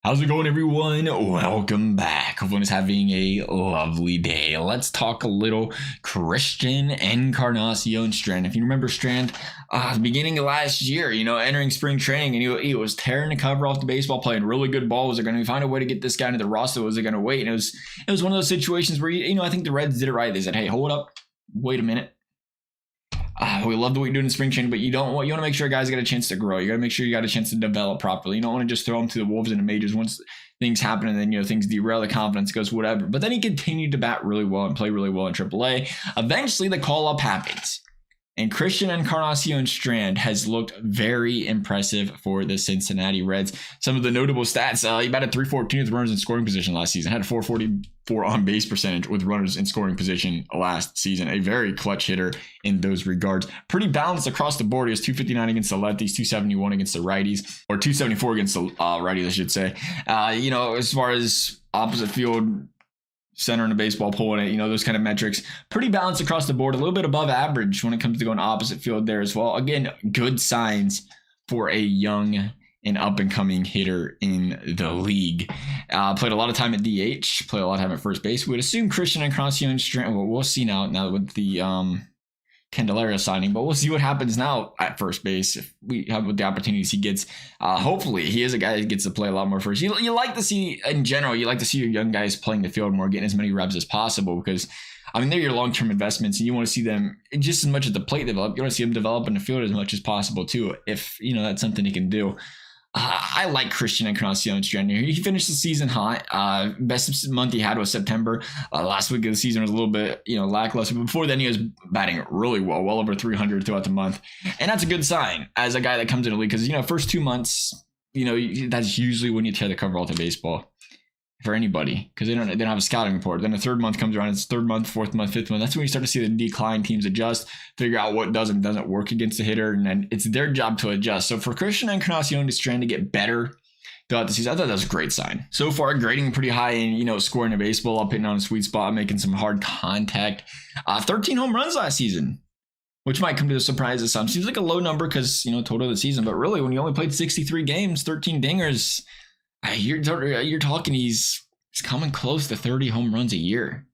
How's it going, everyone? Welcome back. Everyone is having a lovely day. Let's talk a little Christian Encarnacion Strand. If you remember Strand, the beginning of last year, entering spring training, and he was tearing the cover off the baseball, playing really good ball. Was they going to find a way to get this guy into the roster? Was they going to wait? And it was one of those situations where I think the Reds did it right. They said, "Hey, hold up, wait a minute." We love what you're doing in spring training, but you want to make sure guys get a chance to grow. You got to make sure you got a chance to develop properly. You don't want to just throw them to the wolves in the majors once things happen and then things derail, the confidence goes whatever. But then he continued to bat really well and play really well in AAA. Eventually, the call up happens. And Christian Encarnacion Strand has looked very impressive for the Cincinnati Reds. Some of the notable stats, he batted .314 with runners in scoring position last season. Had a .444 on-base percentage with runners in scoring position last season. A very clutch hitter in those regards. Pretty balanced across the board. He has .259 against the lefties, .271 against the righties, or .274 against the righties, I should say. As far as opposite field, center in the baseball, pulling it, those kind of metrics. Pretty balanced across the board, a little bit above average when it comes to going opposite field there as well. Again, good signs for a young and up-and-coming hitter in the league. Played a lot of time at DH, played a lot of time at first base. We would assume Christian Encarnacion Strand, well, we'll see now with the Candelario signing, but we'll see what happens now at first base if we have with the opportunities he gets. Hopefully he is a guy that gets to play a lot more first. You like to see, in general, you like to see your young guys playing the field more, getting as many reps as possible, because they're your long-term investments, and you want to see them just as much as the plate develop. You want to see them develop in the field as much as possible too, if that's something he can do. I like Christian Encarnacion Strand here. He finished the season hot. Best month he had was September. Last week of the season was a little bit, lackluster. But before then, he was batting really well over 300 throughout the month. And that's a good sign as a guy that comes in the league because, first 2 months, that's usually when you tear the cover off the baseball for anybody because they don't have a scouting report. Then the third month comes around. It's third month, fourth month, fifth month. That's when you start to see the decline. Teams adjust, figure out what does and doesn't work against the hitter, and then it's their job to adjust. So for Christian Encarnacion is trying to get better throughout the season, I thought that was a great sign. So far, grading pretty high in scoring a baseball, up hitting on a sweet spot, making some hard contact. 13 home runs last season, which might come to a surprise to some. Seems like a low number because total of the season, but really when you only played 63 games, 13 dingers. You're talking he's coming close to 30 home runs a year.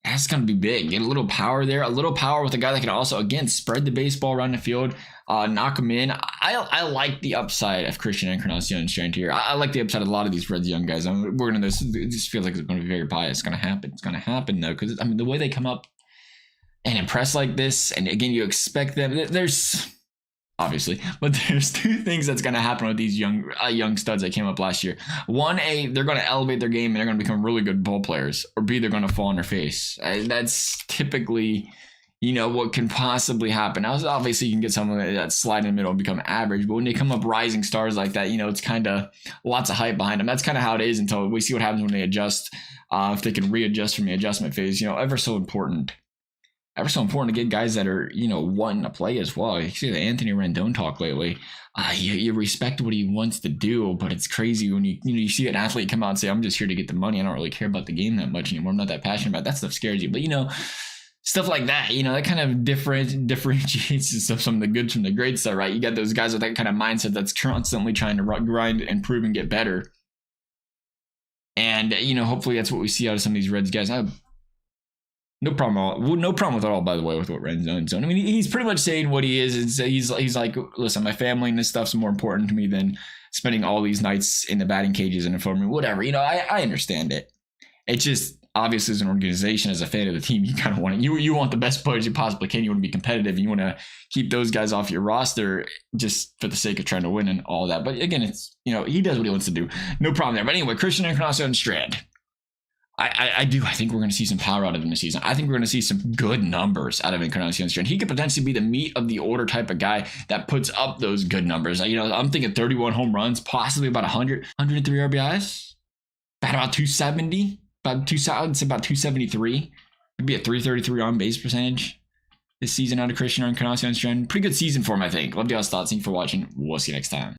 That's going to be big. Get a little power there. A little power with a guy that can also, again, spread the baseball around the field, knock him in. I like the upside of Christian Encarnacion Strand here. I like the upside of a lot of these Reds young guys. It just feels like it's going to be very biased. It's going to happen. It's going to happen, though, because, the way they come up and impress like this, and again, you expect them. There's... obviously, but there's two things that's going to happen with these young studs that came up last year. One, they're going to elevate their game and they're going to become really good ball players, or B, they're going to fall on their face. That's typically, what can possibly happen. Now, obviously, you can get someone that slide in the middle and become average, but when they come up rising stars like that, it's kind of lots of hype behind them. That's kind of how it is until we see what happens when they adjust. If they can readjust from the adjustment phase, ever so important to get guys that are, wanting to play as well. You see the Anthony Rendon talk lately. You respect what he wants to do, but it's crazy when you see an athlete come out and say, "I'm just here to get the money. I don't really care about the game that much anymore. I'm not that passionate about it." That stuff scares you. But stuff like that, that kind of differentiates stuff, some of the good from the great stuff, right? You got those guys with that kind of mindset that's constantly trying to grind, improve, and get better. And hopefully that's what we see out of some of these Reds guys. No problem. No problem with it all, by the way, with what Rendon's doing. He's pretty much saying what he is. He's like, listen, my family and this stuff's more important to me than spending all these nights in the batting cages and informing whatever. I understand it. It's just obviously as an organization, as a fan of the team, you kind of want it. You want the best players you possibly can. You want to be competitive. And you want to keep those guys off your roster just for the sake of trying to win and all that. But again, it's he does what he wants to do. No problem there. But anyway, Christian Encarnacion Strand. I think we're going to see some power out of him this season. I think we're going to see some good numbers out of Encarnacion Strand. He could potentially be the meat of the order type of guy that puts up those good numbers. I'm thinking 31 home runs, possibly about 103 RBIs, about 270, about 273. Maybe a 333 on base percentage this season out of Christian Encarnacion Strand. Pretty good season for him, I think. Love y'all's thoughts. Thank you for watching. We'll see you next time.